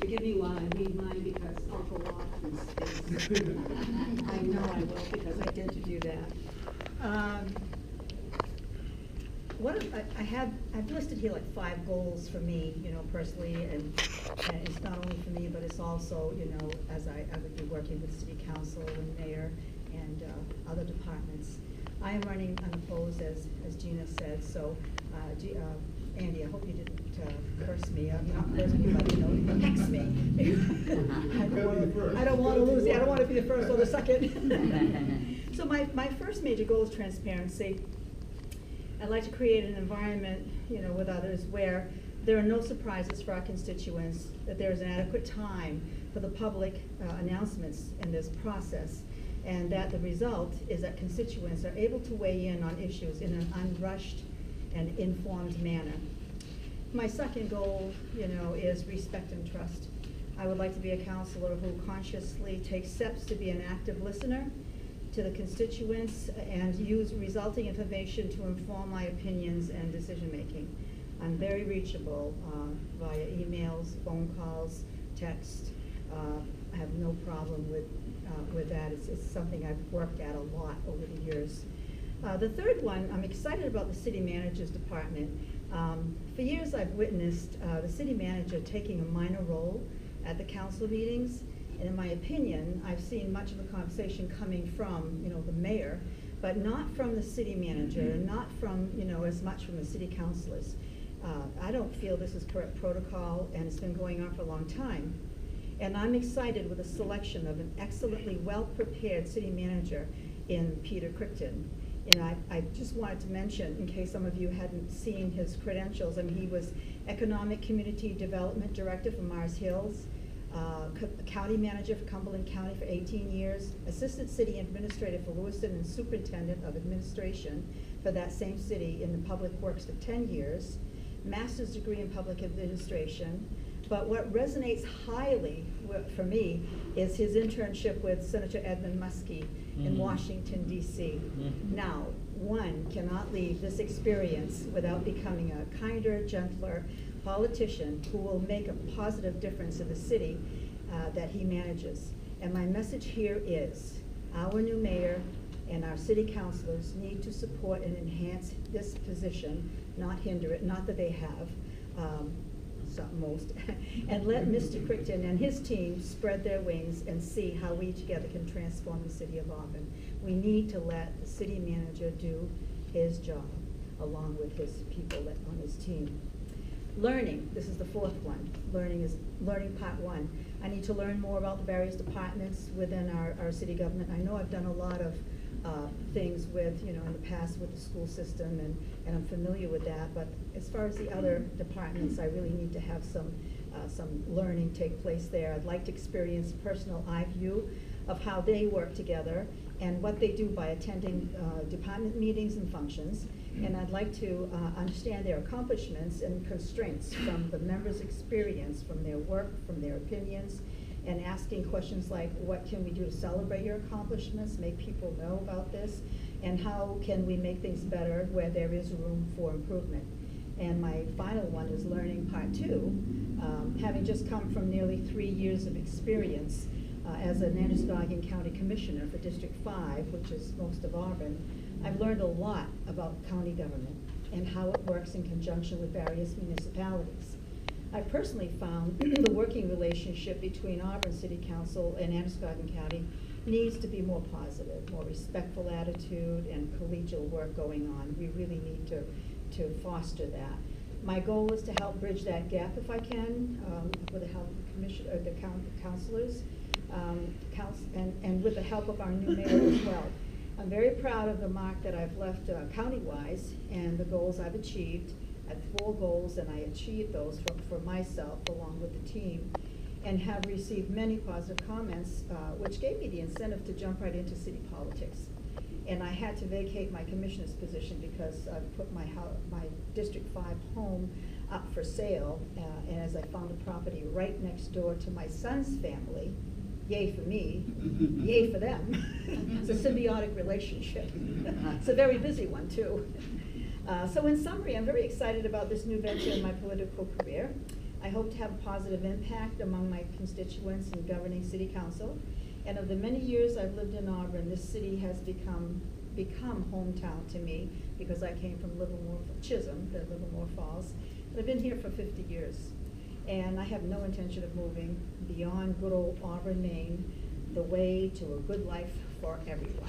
forgive me while I read mine because I'll go off in space. I know I will because I tend to do that. I've listed here like 5 goals for me, you know, personally, and it's not only for me, but it's also, you know, as I would be working with city council and mayor and other departments. I am running unopposed, as Gina said, so Andy, I hope you didn't curse me. I'm not curse me, but you know, hex me. I don't want to lose. I don't want to be the first or the second. So my first major goal is transparency. I'd like to create an environment, you know, with others where there are no surprises for our constituents, that there is an adequate time for the public announcements in this process, and that the result is that constituents are able to weigh in on issues in an unrushed and informed manner. My second goal, you know, is respect and trust. I would like to be a counselor who consciously takes steps to be an active listener to the constituents and use resulting information to inform my opinions and decision making. I'm very reachable via emails, phone calls, text. I have no problem with that. It's something I've worked at a lot over the years. The third one, I'm excited about the city manager's department. For years I've witnessed the city manager taking a minor role at the council meetings, and in my opinion, I've seen much of the conversation coming from, you know, the mayor, but not from the city manager, and not from, you know, as much from the city councilors. I don't feel this is correct protocol, and it's been going on for a long time. And I'm excited with the selection of an excellently well-prepared city manager in Peter Crichton. And I just wanted to mention, in case some of you hadn't seen his credentials, I mean, he was Economic Community Development Director for Mars Hills, County Manager for Cumberland County for 18 years, Assistant City Administrator for Lewiston, and Superintendent of Administration for that same city in the Public Works for 10 years, Master's degree in Public Administration. But what resonates highly for me is his internship with Senator Edmund Muskie in Washington, D.C. Now, one cannot leave this experience without becoming a kinder, gentler politician who will make a positive difference in the city that he manages. And my message here is, our new mayor and our city councilors need to support and enhance this position, not hinder it, not that they have. Most, and let Mr. Crichton and his team spread their wings and see how we together can transform the city of Auburn. We need to let the city manager do his job along with his people on his team. Learning, this is the fourth one. Learning part 1. I need to learn more about the various departments within our city government. I know I've done a lot of things with, you know, in the past with the school system, and I'm familiar with that, but as far as the other departments, I really need to have some learning take place there. I'd like to experience personal eye view of how they work together and what they do by attending department meetings and functions, and I'd like to understand their accomplishments and constraints from the members' experience, from their work, from their opinions, and asking questions like, what can we do to celebrate your accomplishments, make people know about this, and how can we make things better where there is room for improvement. And my final one is learning part 2. Having just come from nearly 3 years of experience as an Androscoggin County Commissioner for District 5, which is most of Auburn, I've learned a lot about county government and how it works in conjunction with various municipalities. I personally found the working relationship between Auburn City Council and Androscoggin County needs to be more positive, more respectful attitude and collegial work going on. We really need to foster that. My goal is to help bridge that gap if I can, with the help of the councilors, and with the help of our new mayor as well. I'm very proud of the mark that I've left county-wise and the goals I've achieved. I had 4 goals, and I achieved those for myself along with the team, and have received many positive comments, which gave me the incentive to jump right into city politics. And I had to vacate my commissioner's position because I put my District 5 home up for sale, and as I found a property right next door to my son's family, yay for me, yay for them. It's a symbiotic relationship. It's a very busy one too. So in summary, I'm very excited about this new venture in my political career. I hope to have a positive impact among my constituents in governing city council. And of the many years I've lived in Auburn, this city has become hometown to me because I came from Chisholm, the Livermore Falls. But I've been here for 50 years. And I have no intention of moving beyond good old Auburn, Maine, the way to a good life for everyone.